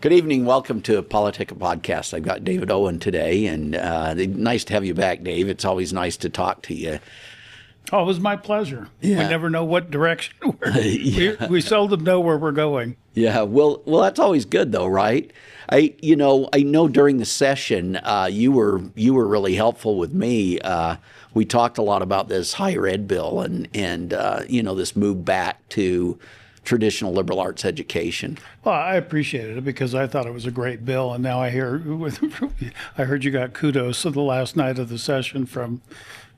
Good evening. Welcome to PoliticIt Podcast. I've got David Owen today, and nice to have you back, Dave. It's always nice to talk to you. Oh, it was my pleasure. Yeah. We never know what direction Yeah. we seldom know where we're going. Yeah, well, that's always good, though, right? I know during the session you were really helpful with me. We talked a lot about this higher ed bill and this move back to traditional liberal arts education. Well, I appreciated it because I thought it was a great bill, and now I heard you got kudos to the last night of the session from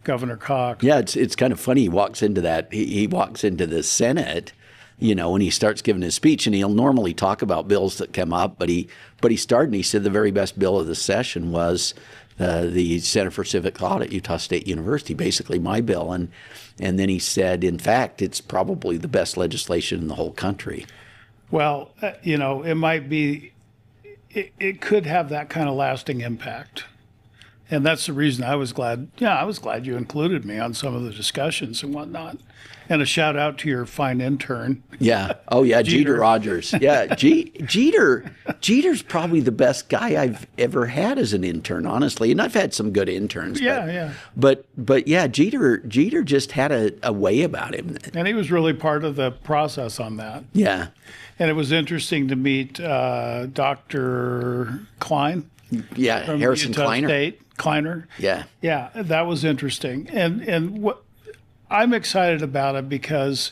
Governor Cox. Yeah, it's kind of funny. He walks into he walks into the Senate, and he starts giving his speech, and he'll normally talk about bills that come up, but he started and he said the very best bill of the session was the Center for Civic Thought at Utah State University, basically my bill, and then he said, in fact, it's probably the best legislation in the whole country. Well, it might be, it could have that kind of lasting impact. And that's the reason I was glad you included me on some of the discussions and whatnot. And a shout out to your fine intern. Yeah. Oh, yeah. Jeter Rogers. Yeah. Jeter's probably the best guy I've ever had as an intern, honestly. And I've had some good interns. Yeah. But yeah, Jeter just had a way about him. And he was really part of the process on that. Yeah. And it was interesting to meet Dr. Klein. Yeah. From Harrison Utah Kleiner. State. Kleiner. Yeah. Yeah. That was interesting. And what I'm excited about it because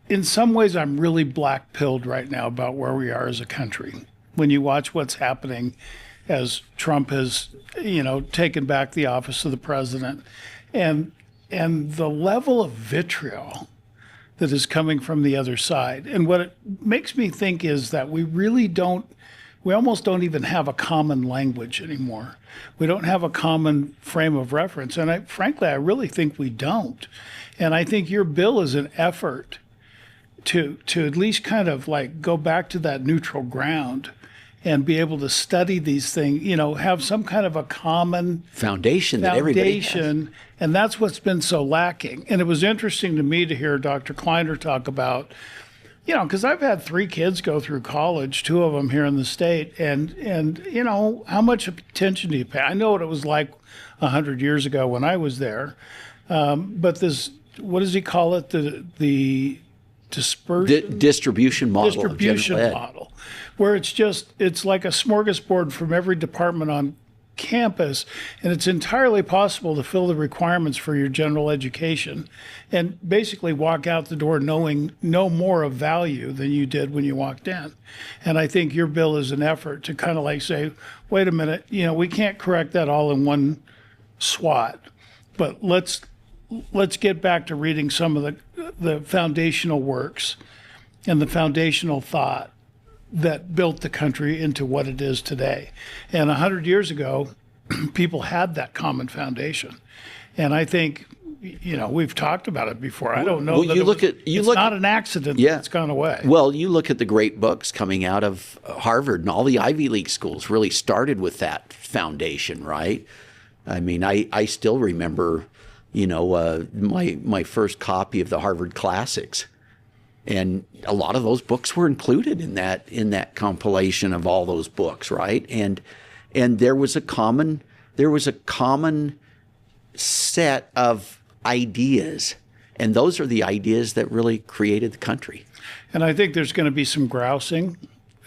in some ways I'm really black-pilled right now about where we are as a country. When you watch what's happening as Trump has, taken back the office of the president and the level of vitriol that is coming from the other side. And what it makes me think is that we almost don't even have a common language anymore. We don't have a common frame of reference. And frankly, I really think we don't. And I think your bill is an effort to at least kind of like go back to that neutral ground and be able to study these things, have some kind of a common foundation that everybody has. And that's what's been so lacking. And it was interesting to me to hear Dr. Kleiner talk about, because I've had 3 kids go through college, 2 of them here in the state, and how much attention do you pay? I know what it was like 100 years ago when I was there, but this, what does he call it? The dispersion? Distribution model. Distribution model, where it's like a smorgasbord from every department on campus, and it's entirely possible to fill the requirements for your general education and basically walk out the door knowing no more of value than you did when you walked in. And I think your bill is an effort to kind of like say, wait a minute, we can't correct that all in one swat, but let's get back to reading some of the foundational works and the foundational thought that built the country into what it is today. And 100 years ago, people had that common foundation. And I think, we've talked about it before. I don't know well, that it's not an accident that it's gone away. Well, you look at the great books coming out of Harvard, and all the Ivy League schools really started with that foundation, right? I mean, I still remember, my first copy of the Harvard Classics. And a lot of those books were included in that compilation of all those books, right? And there was a common set of ideas, and those are the ideas that really created the country. And I think there's going to be some grousing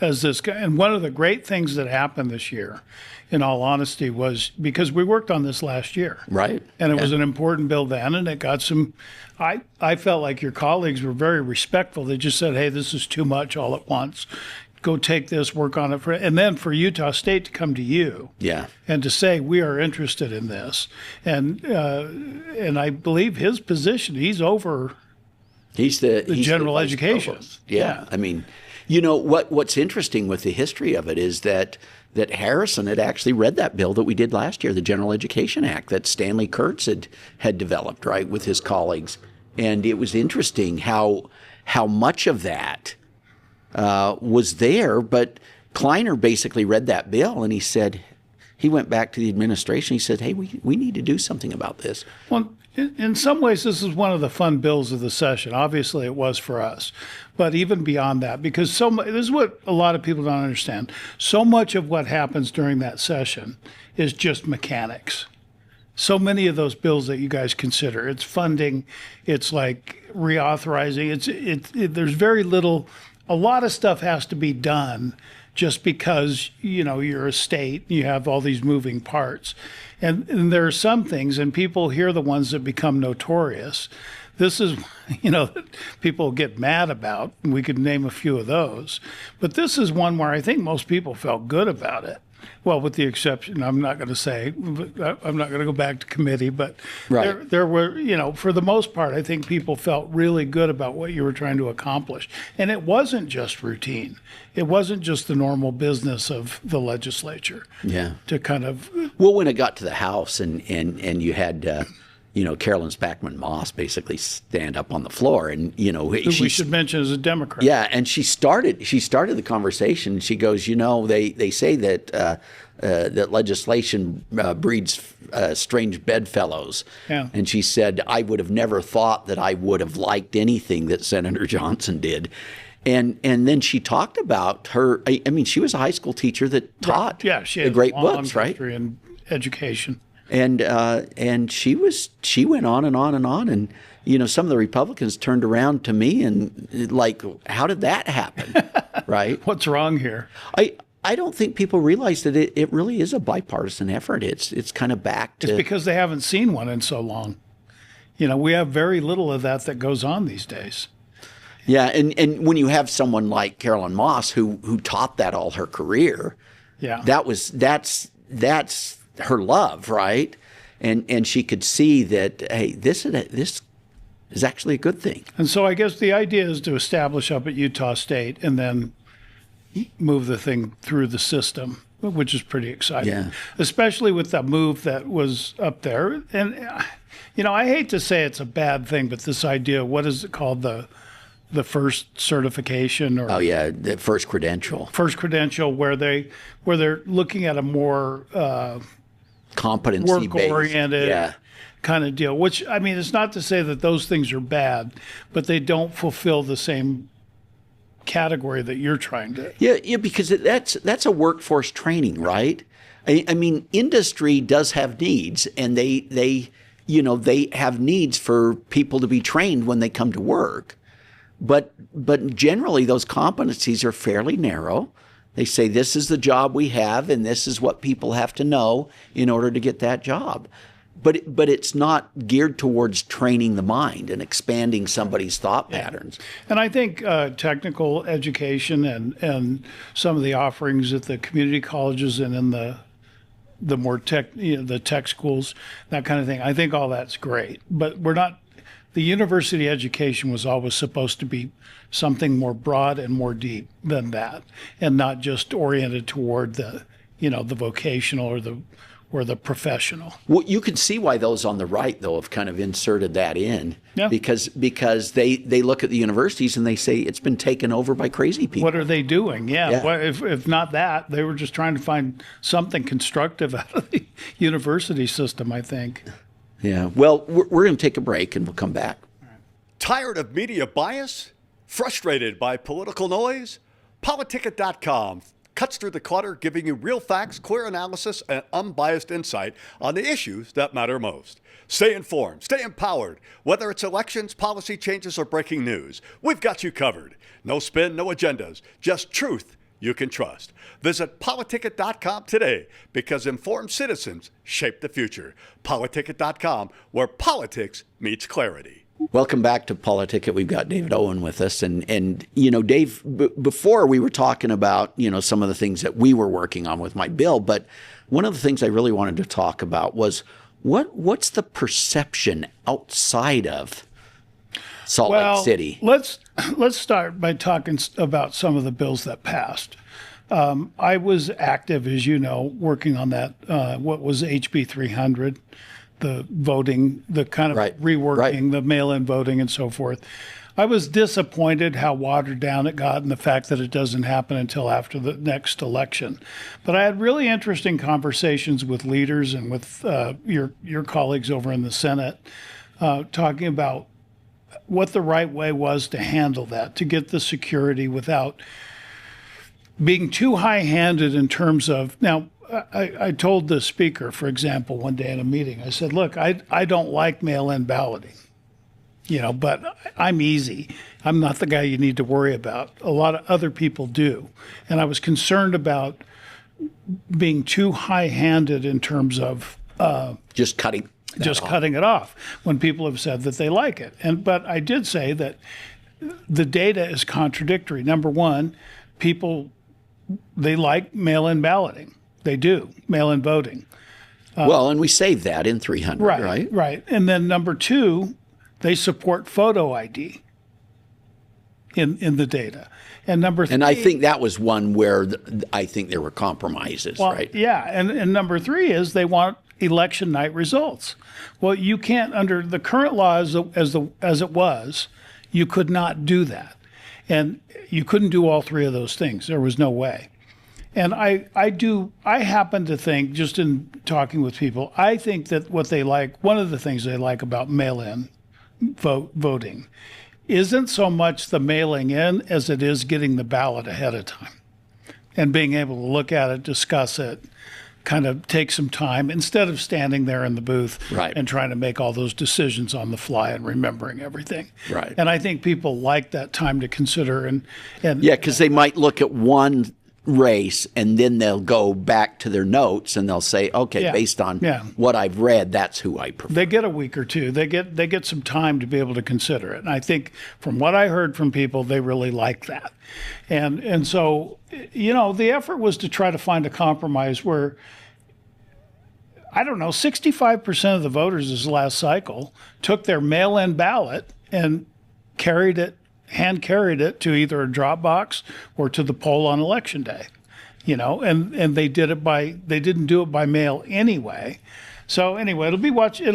as this guy. And one of the great things that happened this year, in all honesty, was because we worked on this last year. Right. And it was an important bill then, and it got some, I felt like your colleagues were very respectful. They just said, hey, this is too much all at once. Go take this, work on it. And then for Utah State to come to you and to say, we are interested in this. And I believe his position, he's over the general education. Yeah. I mean, what's interesting with the history of it is that Harrison had actually read that bill that we did last year, the General Education Act, that Stanley Kurtz had developed, right, with his colleagues. And it was interesting how much of that was there, but Kleiner basically read that bill and he said, he went back to the administration. He said, hey, we need to do something about this. Well, in some ways, this is one of the fun bills of the session. Obviously, it was for us. But even beyond that, because this is what a lot of people don't understand. So much of what happens during that session is just mechanics. So many of those bills that you guys consider, it's funding, it's like reauthorizing, there's very little, a lot of stuff has to be done just because, you're a state, you have all these moving parts. And there are some things, and people hear the ones that become notorious. This is, that people get mad about, and we could name a few of those. But this is one where I think most people felt good about it. Well, with the exception, I'm not going to go back to committee, but right. there were, for the most part, I think people felt really good about what you were trying to accomplish. And it wasn't just routine. It wasn't just the normal business of the legislature. Yeah. To kind of. Well, when it got to the House and you had, Carolyn Spackman Moss basically stand up on the floor and, we should mention as a Democrat. Yeah. And she started the conversation. She goes, they say that that legislation breeds strange bedfellows. Yeah. And she said, I would have never thought that I would have liked anything that Senator Johnson did. And then she talked about her. I mean, she was a high school teacher that taught she the had great a long books, right? history in education. And she went on and on and on, and some of the Republicans turned around to me and like, how did that happen, right? What's wrong here? I don't think people realize that it really is a bipartisan effort. It's kind of back to. It's because they haven't seen one in so long. We have very little of that goes on these days. Yeah, and when you have someone like Carolyn Moss who taught that all her career, yeah, that's her love, right? And she could see that, hey, this is actually a good thing. And so I guess the idea is to establish up at Utah State and then move the thing through the system, which is pretty exciting. Yeah. Especially with the move that was up there. And I hate to say it's a bad thing, but this idea, what is it called, the first certification, or the first credential. First credential, where they're looking at a more competency work-oriented kind of deal. Which, I mean, it's not to say that those things are bad, but they don't fulfill the same category that you're trying to. Yeah, because that's a workforce training, right? I mean, industry does have needs, and they have needs for people to be trained when they come to work. But generally, those competencies are fairly narrow. They say this is the job we have, and this is what people have to know in order to get that job. But it's not geared towards training the mind and expanding somebody's thought patterns. And I think technical education and some of the offerings at the community colleges and in the more tech, the tech schools, that kind of thing, I think all that's great. But we're not. The university education was always supposed to be something more broad and more deep than that, and not just oriented toward the vocational or the professional. Well, you can see why those on the right, though, have kind of inserted that in. Yeah. Because they look at the universities and they say it's been taken over by crazy people. What are they doing? Yeah. Well, if not that, they were just trying to find something constructive out of the university system, I think. Yeah. Well, we're going to take a break and we'll come back. Tired of media bias? Frustrated by political noise? PoliticIt.com cuts through the clutter, giving you real facts, clear analysis, and unbiased insight on the issues that matter most. Stay informed, stay empowered. Whether it's elections, policy changes, or breaking news, we've got you covered. No spin, no agendas, just truth you can trust. Visit PoliticIt.com today, because informed citizens shape the future. PoliticIt.com, where politics meets clarity. Welcome back to PoliticIt. We've got David Owen with us. And Dave, before we were talking about, some of the things that we were working on with my bill, but one of the things I really wanted to talk about was what's the perception outside of Salt Lake City? Let's start by talking about some of the bills that passed. I was active, as you know, working on that, what was HB 300, the voting, the kind of Right. reworking, Right. the mail-in voting and so forth. I was disappointed how watered down it got and the fact that it doesn't happen until after the next election. But I had really interesting conversations with leaders and with your colleagues over in the Senate talking about what the right way was to handle that, to get the security without being too high-handed in terms of, now, I told the speaker, for example, one day in a meeting, I said, look, I don't like mail-in balloting, but I'm easy. I'm not the guy you need to worry about. A lot of other people do. And I was concerned about being too high-handed in terms of Just cutting it off when people have said that they like it. But I did say that the data is contradictory. Number one, people, they like mail-in balloting. They do, mail-in voting. Well, and we saved that in 300, right? Right. And then number two, they support photo ID in the data. And number three, And I think that was one where I think there were compromises, right? Yeah, and number three is they want election night results. Well, you can't, under the current law as it was, you could not do that. And you couldn't do all three of those things. There was no way. And I happen to think, just in talking with people, I think that what they like, one of the things they like about mail-in voting isn't so much the mailing in as it is getting the ballot ahead of time and being able to look at it, discuss it, kind of take some time instead of standing there in the booth Right. and trying to make all those decisions on the fly and remembering everything. Right. And I think people like that time to consider and Yeah, because they might look at one race and then they'll go back to their notes and they'll say, okay, Yeah. based on Yeah. what I've read, that's who I prefer. they get a week or two. They get some time to be able to consider it. And I think from what I heard from people, they really like that. And so, the effort was to try to find a compromise where, I don't know, 65% of the voters this last cycle took their mail-in ballot and hand carried it to either a drop box or to the poll on election day, and they didn't do it by mail anyway. So anyway, it'll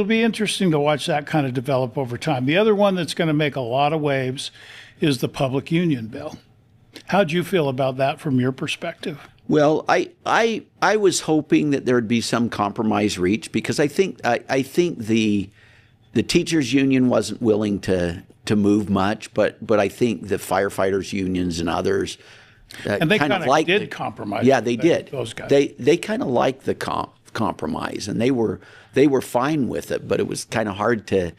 be interesting to watch that kind of develop over time. The other one that's going to make a lot of waves is the public union bill. How'd you feel about that from your perspective? Well, I was hoping that there would be some compromise reached because I think the teachers union wasn't willing to move much, but I think the firefighters unions and others And they kind of did compromise. Yeah, they did. Those guys. They kind of liked the compromise, and they were fine with it, but it was kind of hard to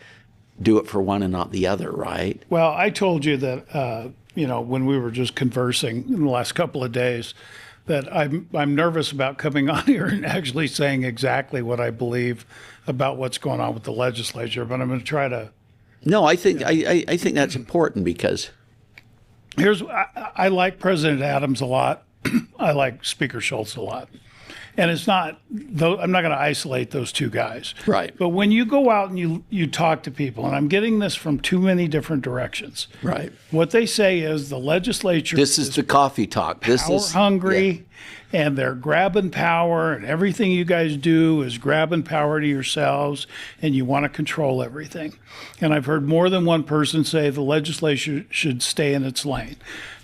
do it for one and not the other, right? Well, I told you that when we were just conversing in the last couple of days, that I'm nervous about coming on here and actually saying exactly what I believe about what's going on with the legislature, but I'm going to try to. No, I think I think that's important because I like President Adams a lot. I like Speaker Schultz a lot. And it's not, though, I'm not going to isolate those two guys. Right. But when you go out and you talk to people, and I'm getting this from too many different directions. Right. What they say is the legislature this is the coffee talk. This power is hungry, and they're grabbing power, and everything you guys do is grabbing power to yourselves, and you want to control everything. And I've heard more than one person say the legislature should stay in its lane.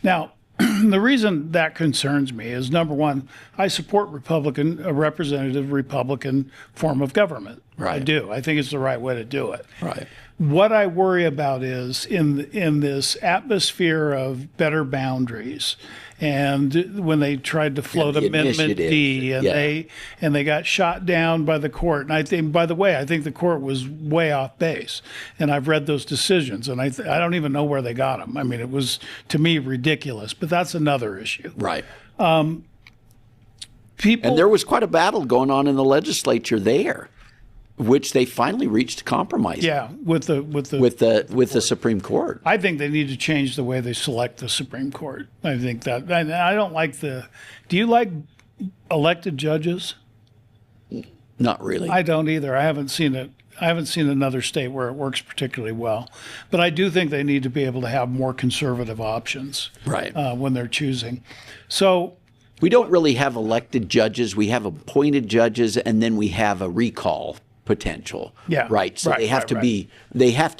Now, the reason that concerns me is, number one, I support a representative Republican form of government. Right. I do. I think it's the right way to do it. Right. What I worry about is in this atmosphere of better boundaries, and when they tried to float the Amendment initiative. D, and they got shot down by the court. And I think, by the way, I think the court was way off base. And I've read those decisions, and I don't even know where they got them. I mean, it was to me ridiculous. But that's another issue. right. People, And there was quite a battle going on in the legislature there, which they finally reached a compromise. yeah, with With the Supreme Court. I think they need to change the way they select the Supreme Court. I think that. And I don't like do you like elected judges? Not really. I don't either. I haven't seen it. I haven't seen another state where it works particularly well. But I do think they need to be able to have more conservative options Right. when they're choosing. So We don't really have elected judges. We have appointed judges, and then we have a recall potential. Yeah. Right. So Right, they have right, to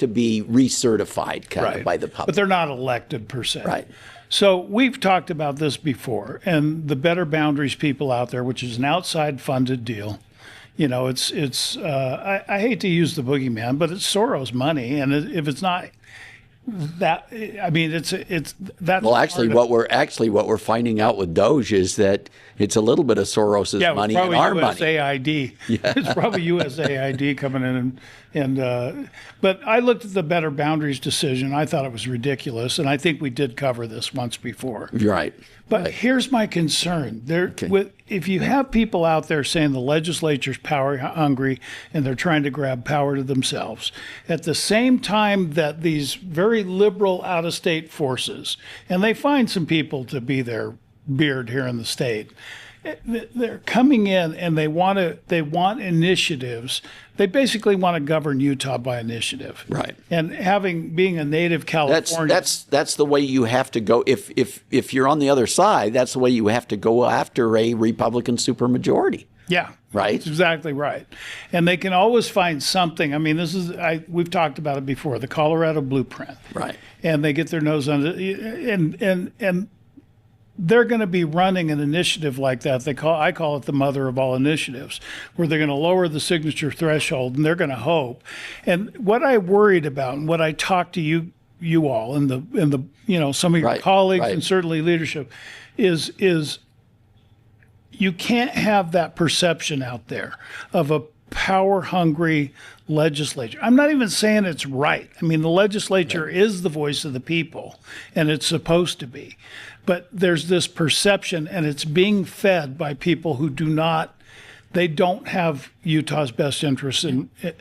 right. be recertified kind of by the public. But they're not elected per se. Right. So we've talked about this before, and the Better Boundaries people out there, which is an outside funded deal. You know, I hate to use the boogeyman, but it's Soros money, and if it's not that, I mean, it's that. Well, actually, what we're finding out with Doge is that it's a little bit of Soros's money and our money. USAID. It's probably USAID coming in but I looked at the Better Boundaries decision. I thought it was ridiculous, and I think we did cover this once before. Right. But here's my concern: if you have people out there saying the legislature's power hungry and they're trying to grab power to themselves, at the same time that these very liberal out-of-state forces, and they find some people to be their beard here in the state, they're coming in and they want initiatives. They basically want to govern Utah by initiative. Right. And being a native Californian. That's the way you have to go. If you're on the other side, that's the way you have to go after a Republican supermajority. Yeah. Right. That's exactly right. And they can always find something. I mean, we've talked about it before, the Colorado blueprint. Right. And they get their nose under and they're going to be running an initiative like that. I call it the mother of all initiatives, where they're going to lower the signature threshold, and they're going to hope. And what I worried about, and what I talked to you all and the some of your colleagues and certainly leadership, is you can't have that perception out there of a power-hungry legislature. I'm not even saying it's right. I mean, the legislature is the voice of the people, and it's supposed to be. But there's this perception, and it's being fed by people who they don't have Utah's best interests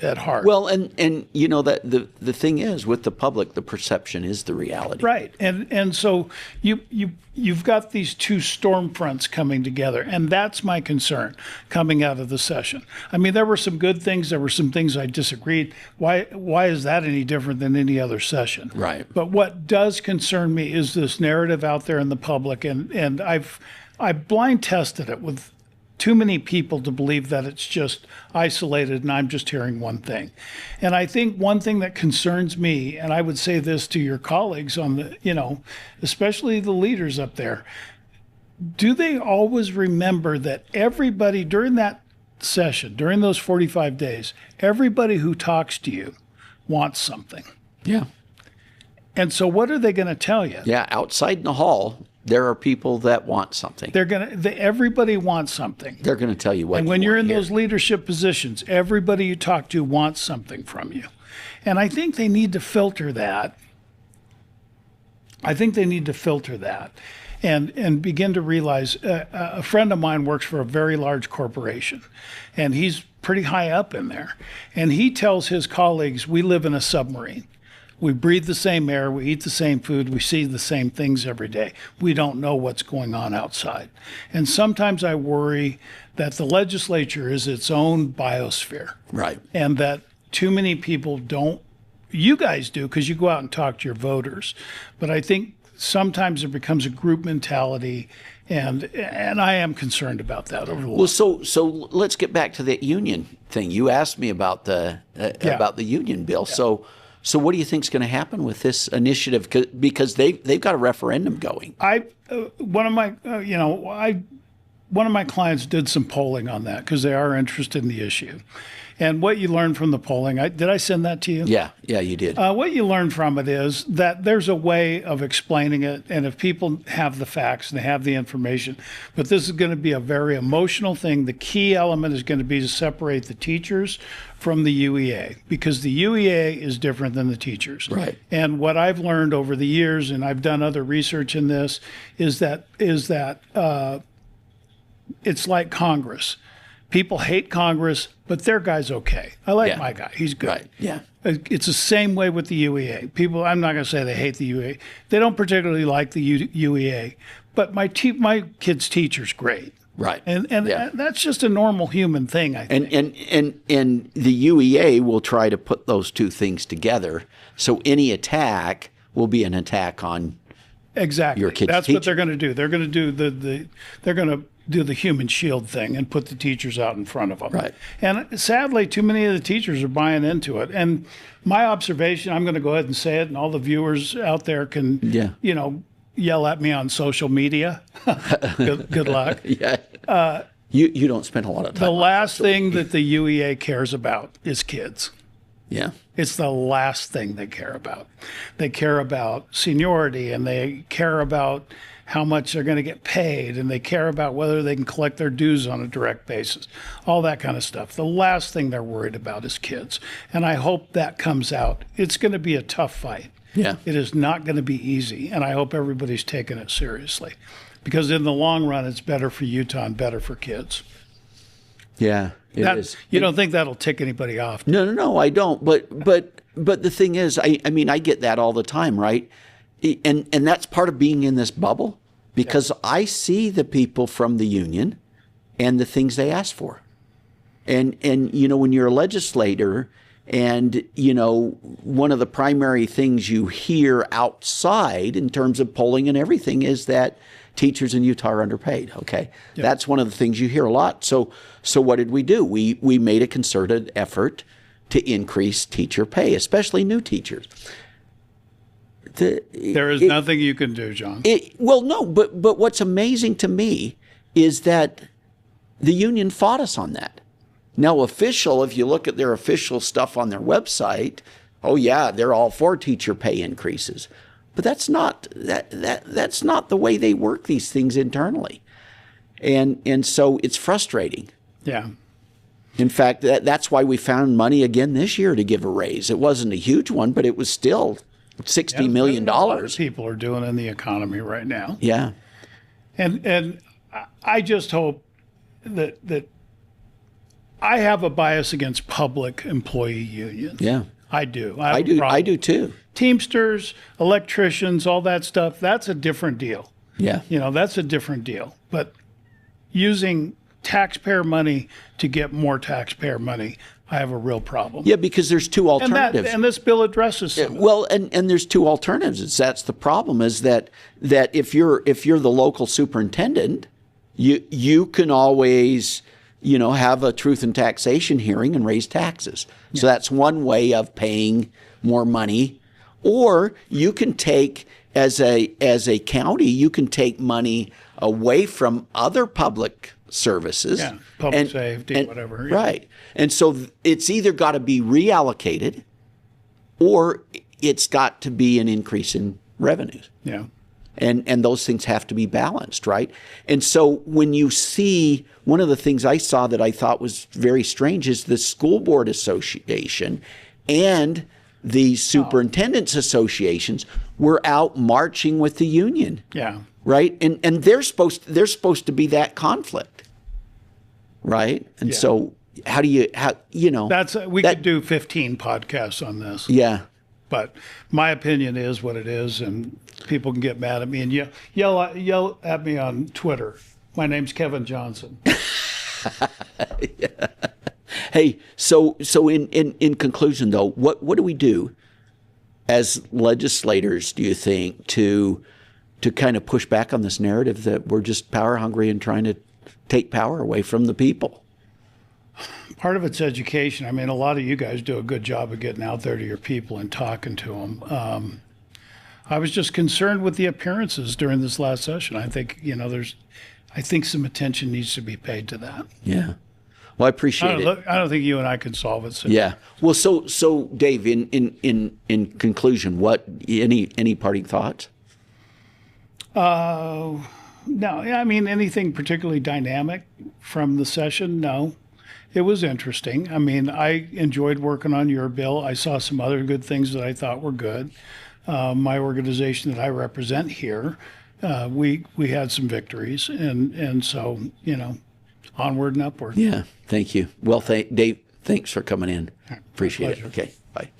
at heart. Well, and you know that the thing is, with the public, the perception is the reality. Right. And so you've got these two storm fronts coming together, and that's my concern coming out of the session. I mean, there were some good things, there were some things I disagreed. Why is that any different than any other session? Right. But what does concern me is this narrative out there in the public, and I've blind tested it with too many people to believe that it's just isolated and I'm just hearing one thing. And I think one thing that concerns me, and I would say this to your colleagues especially the leaders up there, do they always remember that everybody during that session, during those 45 days, everybody who talks to you wants something? Yeah. And so what are they going to tell you? Yeah, outside in the hall, there are people that want something. Everybody wants something. They're going to tell you what. And when you're in those leadership positions, everybody you talk to wants something from you. And I think they need to filter that. And begin to realize a friend of mine works for a very large corporation, and he's pretty high up in there. And he tells his colleagues, we live in a submarine. We breathe the same air, we eat the same food, we see the same things every day. We don't know what's going on outside. And sometimes I worry that the legislature is its own biosphere. Right. And that too many people don't. You guys do, because you go out and talk to your voters. But I think sometimes it becomes a group mentality, and I am concerned about that over the long. Well, so let's get back to that union thing. You asked me about the union bill. Yeah. So what do you think is going to happen with this initiative? Because they've got a referendum going. One of my clients did some polling on that because they are interested in the issue. And what you learn from the polling, did I send that to you? Yeah, you did. What you learn from it is that there's a way of explaining it, and if people have the facts and they have the information, but this is going to be a very emotional thing. The key element is going to be to separate the teachers from the UEA, because the UEA is different than the teachers. Right. And what I've learned over the years, and I've done other research in this, is that it's like Congress. People hate Congress, but their guy's okay. I like my guy. He's good. Right. Yeah. It's the same way with the UEA. People, I'm not going to say they hate the UEA. They don't particularly like the UEA, but my kid's teacher's great. Right. And that's just a normal human thing, I think. And the UEA will try to put those two things together. So any attack will be an attack on exactly your kid's That's teacher. what they're going to do. They're going to do they're going to do the human shield thing and put the teachers out in front of them. Right. And sadly, too many of the teachers are buying into it. And my observation, I'm going to go ahead and say it, and all the viewers out there can, yell at me on social media. Good luck. Yeah. You don't spend a lot of time. The last thing that the UEA cares about is kids. Yeah. It's the last thing they care about. They care about seniority, and they care about how much they're going to get paid, and they care about whether they can collect their dues on a direct basis, all that kind of stuff. The last thing they're worried about is kids. And I hope that comes out. It's going to be a tough fight. Yeah. It is not going to be easy. And I hope everybody's taking it seriously, because in the long run, it's better for Utah and better for kids. Yeah, it is. You don't think that'll tick anybody off? No, I don't. But the thing is, I mean, I get that all the time, right? And that's part of being in this bubble, because I see the people from the union and the things they ask for. And when you're a legislator, and one of the primary things you hear outside in terms of polling and everything is that teachers in Utah are underpaid. Okay, that's one of the things you hear a lot. So what did we do? We made a concerted effort to increase teacher pay, especially new teachers. There is nothing you can do, John. Well, no, but what's amazing to me is that the union fought us on that. Now, if you look at their official stuff on their website, oh yeah, they're all for teacher pay increases. But that's not the way they work these things internally. And so it's frustrating. Yeah. In fact, that's why we found money again this year to give a raise. It wasn't a huge one, but it was still $60 million. A lot of people are doing in the economy right now. Yeah. And I just hope that I have a bias against public employee unions. Yeah. I do. I do too. Teamsters, electricians, all that stuff, that's a different deal. Yeah. That's a different deal. But using taxpayer money to get more taxpayer money, I have a real problem. Yeah, because there's two alternatives. And this bill addresses some. Well, and there's two alternatives. That's the problem, is that if you're the local superintendent, you can always have a truth and taxation hearing and raise taxes. So that's one way of paying more money. Or you can take, as a county, you can take money away from other public services. Yeah, public safety, whatever. Yeah. Right. And so it's either got to be reallocated or it's got to be an increase in revenues. Yeah. And those things have to be balanced, right? And so when you see, one of the things I saw that I thought was very strange is the School Board Association and the Superintendents Associations were out marching with the union. Yeah. Right? And they're supposed to be that conflict. Right? And so we could do 15 podcasts on this. Yeah. But my opinion is what it is, and people can get mad at me and yell at me on Twitter. My name's Kevin Johnson. Yeah. Hey, so in conclusion though, what do we do as legislators, do you think, to kind of push back on this narrative that we're just power hungry and trying to take power away from the people? Part of it's education. I mean, a lot of you guys do a good job of getting out there to your people and talking to them. I was just concerned with the appearances during this last session. I think, I think some attention needs to be paid to that. Yeah. Well, I appreciate it. I don't think you and I can solve it. So. Yeah. Well, so Dave, in conclusion, any parting thoughts? No. I mean, anything particularly dynamic from the session? No. It was interesting. I mean, I enjoyed working on your bill. I saw some other good things that I thought were good. My organization that I represent here, we had some victories, and so onward and upward. Yeah, thank you. Well, Dave, thanks for coming in. Appreciate it. Okay, bye.